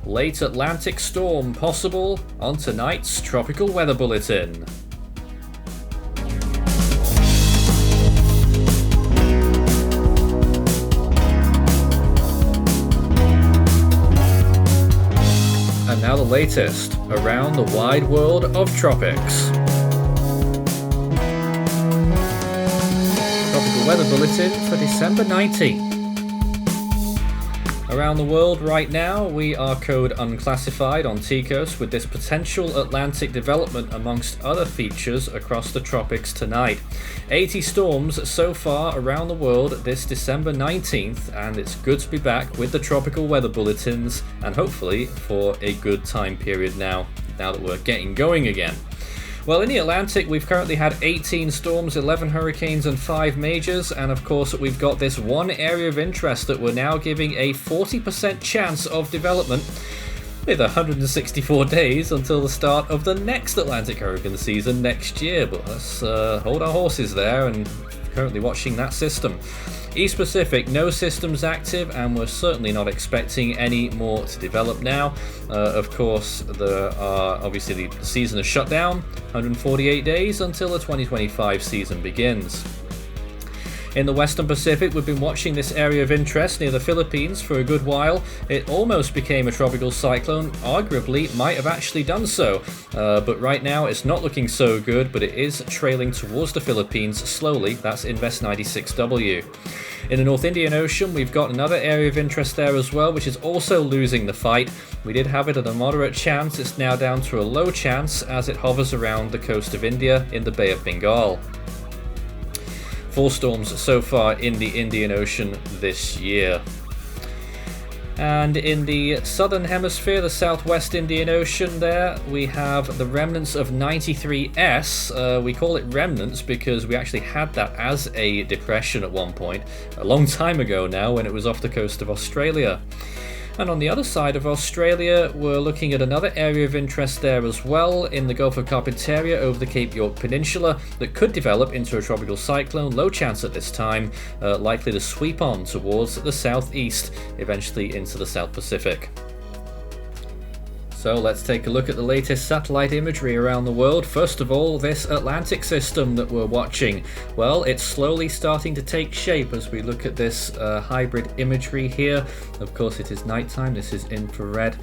Late Atlantic storm possible on tonight's Tropical Weather Bulletin. And now the latest around the wide world of tropics. Tropical Weather Bulletin for December 19th. Around the world right now, we are code unclassified on Ticos with this potential Atlantic development amongst other features across the tropics tonight. 80 storms so far around the world this December 19th, and it's good to be back with the Tropical Weather Bulletins, and hopefully for a good time period now that we're getting going again. Well, in the Atlantic, we've currently had 18 storms, 11 hurricanes and 5 majors, and of course we've got this one area of interest that we're now giving a 40% chance of development, with 164 days until the start of the next Atlantic hurricane season next year. But let's hold our horses there, and currently watching that system. East Pacific, no systems active, and we're certainly not expecting any more to develop now. Of course, obviously the season is shut down, 148 days until the 2025 season begins. In the Western Pacific, we've been watching this area of interest near the Philippines for a good while. It almost became a tropical cyclone, arguably might have actually done so, but right now it's not looking so good, but it is trailing towards the Philippines slowly. That's Invest 96W. In the North Indian Ocean, we've got another area of interest there as well, which is also losing the fight. We did have it at a moderate chance, it's now down to a low chance as it hovers around the coast of India in the Bay of Bengal. 4 storms so far in the Indian Ocean this year. And in the southern hemisphere, the southwest Indian Ocean there, we have the remnants of 93S. We call it remnants because we actually had that as a depression at one point, a long time ago now, when it was off the coast of Australia. And on the other side of Australia, we're looking at another area of interest there as well in the Gulf of Carpentaria over the Cape York Peninsula that could develop into a tropical cyclone, low chance at this time, likely to sweep on towards the southeast, eventually into the South Pacific. So let's take a look at the latest satellite imagery around the world. First of all, this Atlantic system that we're watching. Well, it's slowly starting to take shape as we look at this hybrid imagery here. Of course, it is nighttime. This is infrared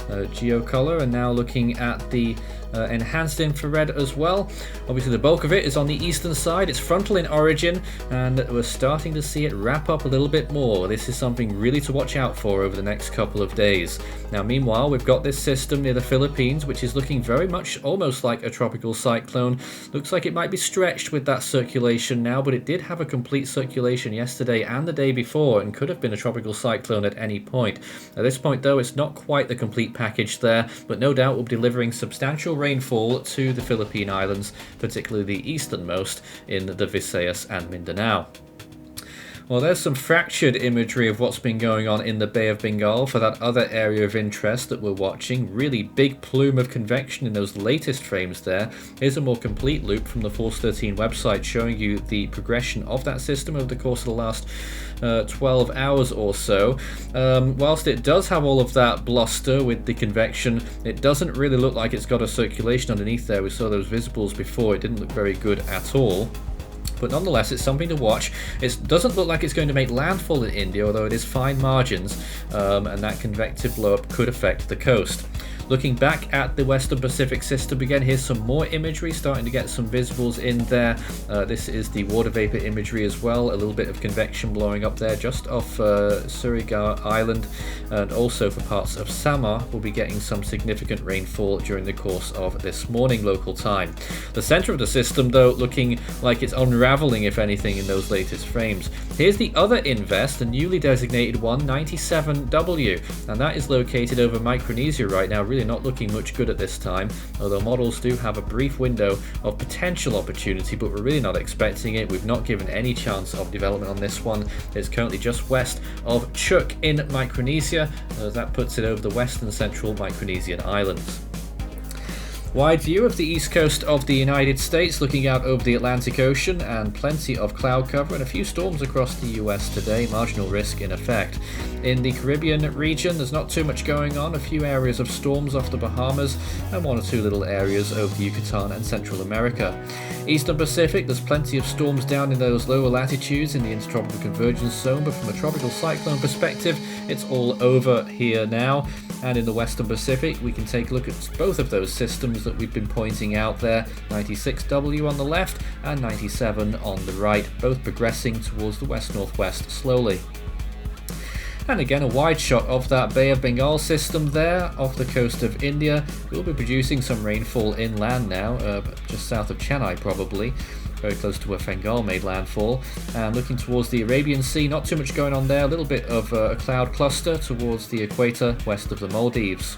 geocolor, and now looking at the enhanced infrared as well. Obviously the bulk of it is on the eastern side. It's frontal in origin, and we're starting to see it wrap up a little bit more. This is something really to watch out for over the next couple of days. Now meanwhile, we've got this system near the Philippines, which is looking very much almost like a tropical cyclone. Looks like it might be stretched with that circulation now, but it did have a complete circulation yesterday and the day before, and could have been a tropical cyclone at any point. At this point though, it's not quite the complete package there, but no doubt will be delivering substantial rainfall to the Philippine Islands, particularly the easternmost in the Visayas and Mindanao. Well, there's some fractured imagery of what's been going on in the Bay of Bengal for that other area of interest that we're watching. Really big plume of convection in those latest frames there. Here's a more complete loop from the Force 13 website showing you the progression of that system over the course of the last 12 hours or so. Whilst it does have all of that bluster with the convection, it doesn't really look like it's got a circulation underneath there. We saw those visibles before. It didn't look very good at all. But nonetheless, it's something to watch. It doesn't look like it's going to make landfall in India, although it is fine margins, and that convective blow-up could affect the coast. Looking back at the Western Pacific system again, here's some more imagery, starting to get some visibles in there. This is the water vapor imagery as well, a little bit of convection blowing up there just off Surigao Island, and also for parts of Samar we'll be getting some significant rainfall during the course of this morning local time. The center of the system though looking like it's unraveling, if anything, in those latest frames. Here's the other Invest, the newly designated one, 97W, and that is located over Micronesia right now, really not looking much good at this time, although models do have a brief window of potential opportunity, but we're really not expecting it. We've not given any chance of development on this one. It's currently just west of Chuuk in Micronesia, that puts it over the western central Micronesian islands. Wide view of the east coast of the United States, looking out over the Atlantic Ocean, and plenty of cloud cover and a few storms across the US today, marginal risk in effect. In the Caribbean region, there's not too much going on, a few areas of storms off the Bahamas and one or two little areas over the Yucatan and Central America. Eastern Pacific, there's plenty of storms down in those lower latitudes in the intertropical convergence zone, but from a tropical cyclone perspective, it's all over here now. And in the Western Pacific, we can take a look at both of those systems that we've been pointing out there, 96W on the left and 97 on the right, both progressing towards the west-northwest slowly. And again, a wide shot of that Bay of Bengal system there off the coast of India. We'll be producing some rainfall inland now, just south of Chennai probably, very close to where Bengal made landfall. And looking towards the Arabian Sea, not too much going on there, a little bit of a cloud cluster towards the equator west of the Maldives.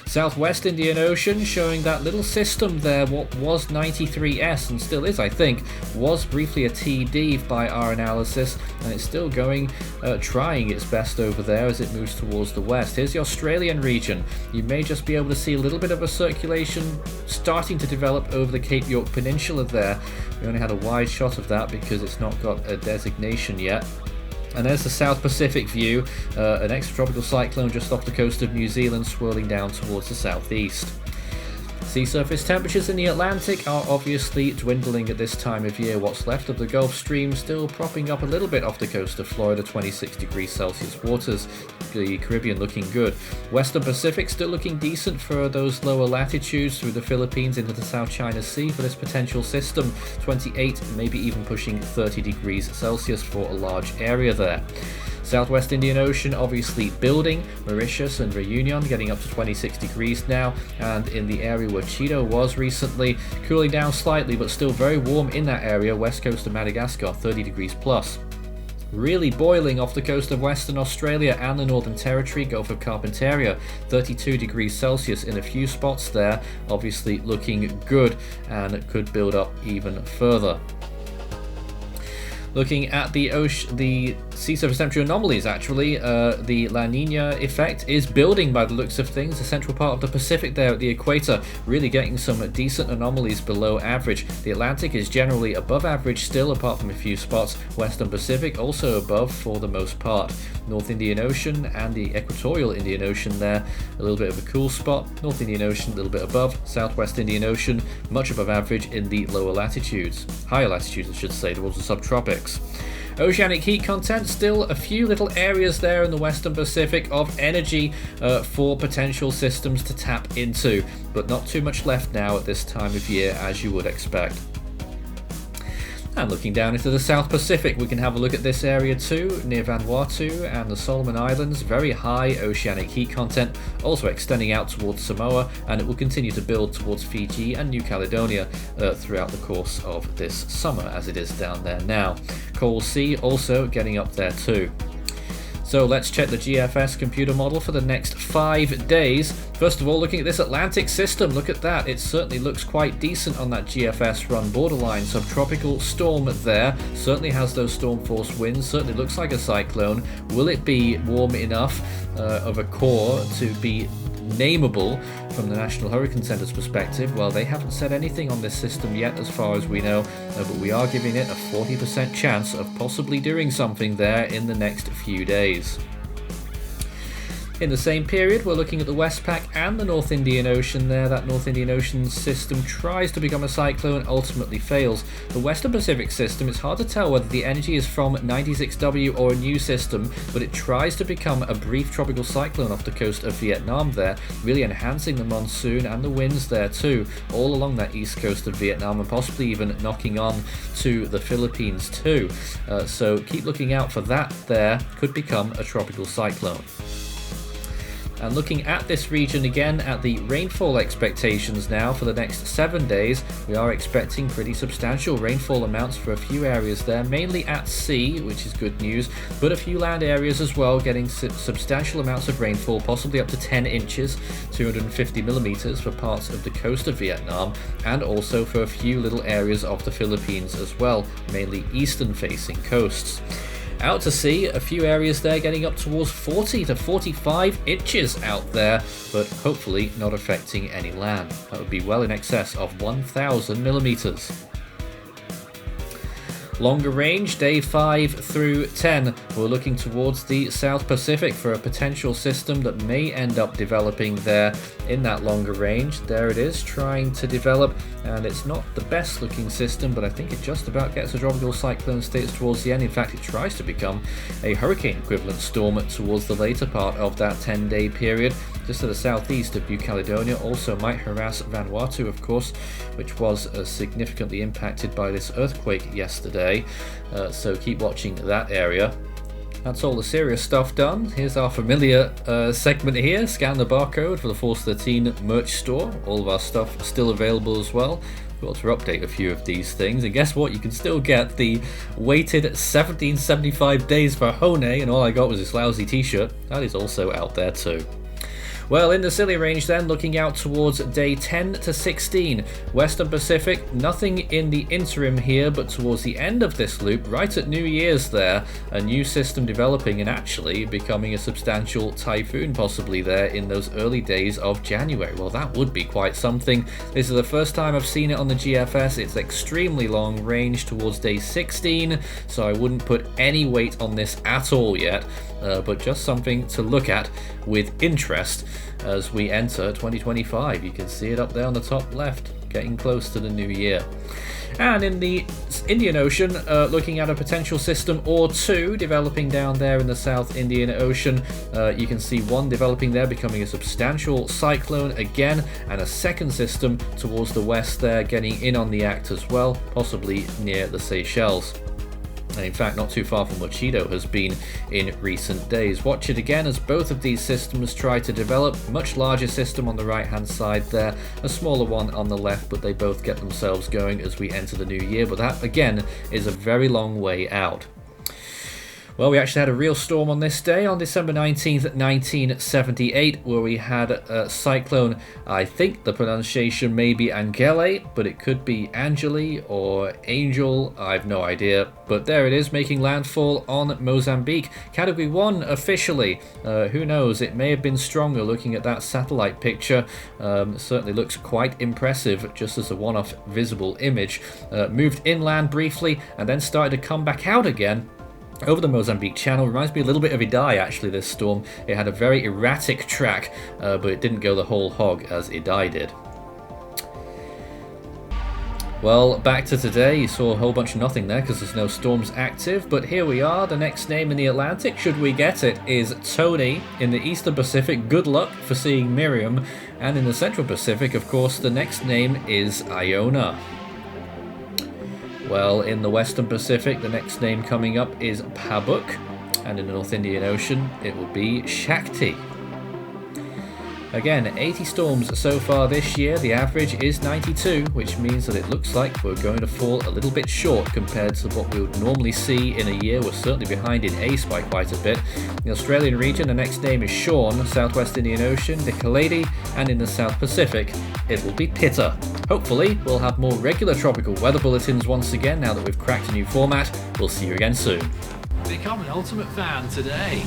Southwest Indian Ocean showing that little system there, what was 93S and still is, I think, was briefly a TD by our analysis, and it's still going, trying its best over there as it moves towards the west. Here's the Australian region. You may just be able to see a little bit of a circulation starting to develop over the Cape York Peninsula there. We only had a wide shot of that because it's not got a designation yet. And there's the South Pacific view, an extratropical cyclone just off the coast of New Zealand swirling down towards the southeast. Sea surface temperatures in the Atlantic are obviously dwindling at this time of year. What's left of the Gulf Stream still propping up a little bit off the coast of Florida, 26 degrees Celsius waters. The Caribbean looking good. Western Pacific still looking decent for those lower latitudes through the Philippines into the South China Sea for this potential system. 28, maybe even pushing 30 degrees Celsius for a large area there. Southwest Indian Ocean obviously building, Mauritius and Reunion getting up to 26 degrees now, and in the area where Cheeto was recently, cooling down slightly but still very warm in that area, west coast of Madagascar, 30 degrees plus. Really boiling off the coast of Western Australia and the Northern Territory, Gulf of Carpentaria, 32 degrees Celsius in a few spots there, obviously looking good and it could build up even further. Looking at the sea surface temperature anomalies, actually, the La Nina effect is building by the looks of things. The central part of the Pacific there at the equator really getting some decent anomalies below average. The Atlantic is generally above average still, apart from a few spots. Western Pacific also above for the most part. North Indian Ocean and the equatorial Indian Ocean there, a little bit of a cool spot. North Indian Ocean a little bit above. Southwest Indian Ocean much above average in the lower latitudes. Higher latitudes, I should say, towards the subtropics. Oceanic heat content, still a few little areas there in the Western Pacific of energy for potential systems to tap into, but not too much left now at this time of year as you would expect. And looking down into the South Pacific, we can have a look at this area too, near Vanuatu and the Solomon Islands. Very high oceanic heat content, also extending out towards Samoa, and it will continue to build towards Fiji and New Caledonia throughout the course of this summer, as it is down there now. Coral Sea also getting up there too. So let's check the GFS computer model for the next 5 days. First of all, looking at this Atlantic system, look at that. It certainly looks quite decent on that GFS run. Borderline subtropical storm there. Certainly has those storm force winds. Certainly looks like a cyclone. Will it be warm enough of a core to be nameable from the National Hurricane Center's perspective? Well, they haven't said anything on this system yet as far as we know, but we are giving it a 40% chance of possibly doing something there in the next few days. In the same period, we're looking at the Westpac and the North Indian Ocean there. That North Indian Ocean system tries to become a cyclone, ultimately fails. The Western Pacific system, it's hard to tell whether the energy is from 96W or a new system, but it tries to become a brief tropical cyclone off the coast of Vietnam there, really enhancing the monsoon and the winds there too, all along that east coast of Vietnam, and possibly even knocking on to the Philippines too. So keep looking out for that there, could become a tropical cyclone. And looking at this region again at the rainfall expectations now for the next 7 days, we are expecting pretty substantial rainfall amounts for a few areas there, mainly at sea, which is good news, but a few land areas as well getting substantial amounts of rainfall, possibly up to 10 inches, 250 millimeters for parts of the coast of Vietnam, and also for a few little areas of the Philippines as well, mainly eastern facing coasts. Out to sea, a few areas there getting up towards 40 to 45 inches out there, but hopefully not affecting any land. That would be well in excess of 1,000 millimeters. Longer range, day 5 through 10, we're looking towards the South Pacific for a potential system that may end up developing there in that longer range. There it is, trying to develop, and it's not the best looking system, but I think it just about gets a tropical cyclone status towards the end. In fact, it tries to become a hurricane equivalent storm towards the later part of that 10-day period. Just to the southeast of New Caledonia, also might harass Vanuatu, of course, which was significantly impacted by this earthquake yesterday, so keep watching that area. That's all the serious stuff done. Here's our familiar segment here. Scan the barcode for the Force 13 merch store. All of our stuff still available as well. Got to update a few of these things, and guess what? You can still get the weighted 1775 days for Hone, and all I got was this lousy t-shirt. That is also out there too. Well, in the Scilly range then, looking out towards day 10 to 16. Western Pacific, nothing in the interim here, but towards the end of this loop, right at New Year's there, a new system developing and actually becoming a substantial typhoon possibly there in those early days of January. Well, that would be quite something. This is the first time I've seen it on the GFS. It's extremely long range towards day 16, so I wouldn't put any weight on this at all yet, but just something to look at with interest as we enter 2025. You can see it up there on the top left, getting close to the new year. And in the Indian Ocean, looking at a potential system or two developing down there in the South Indian Ocean. You can see one developing there, becoming a substantial cyclone again, and a second system towards the west there, getting in on the act as well, possibly near the Seychelles. And in fact, not too far from where Chido has been in recent days. Watch it again as both of these systems try to develop. Much larger system on the right hand side there, a smaller one on the left, but they both get themselves going as we enter the new year. But that again is a very long way out. Well, we actually had a real storm on this day, on December 19th, 1978, where we had a cyclone. I think the pronunciation may be Angele, but it could be Angeli or Angel, I've no idea. But there it is, making landfall on Mozambique. Category 1 officially. Who knows, it may have been stronger looking at that satellite picture. Certainly looks quite impressive just as a one-off visible image. Moved inland briefly and then started to come back out again over the Mozambique Channel. Reminds me a little bit of Idai, actually, this storm. It had a very erratic track, but it didn't go the whole hog as Idai did. Well, back to today, you saw a whole bunch of nothing there because there's no storms active, but here we are. The next name in the Atlantic, should we get it, is Tony. In the Eastern Pacific, good luck for seeing Miriam. And in the Central Pacific, of course, the next name is Iona. Well, in the Western Pacific, the next name coming up is Pabuk, and in the North Indian Ocean, it will be Shakti. Again, 80 storms so far this year. The average is 92, which means that it looks like we're going to fall a little bit short compared to what we would normally see in a year. We're certainly behind in ACE by quite a bit. In the Australian region, the next name is Sean, Southwest Indian Ocean, Nicolady, and in the South Pacific, it will be Pitta. Hopefully, we'll have more regular tropical weather bulletins once again now that we've cracked a new format. We'll see you again soon. Become an ultimate fan today.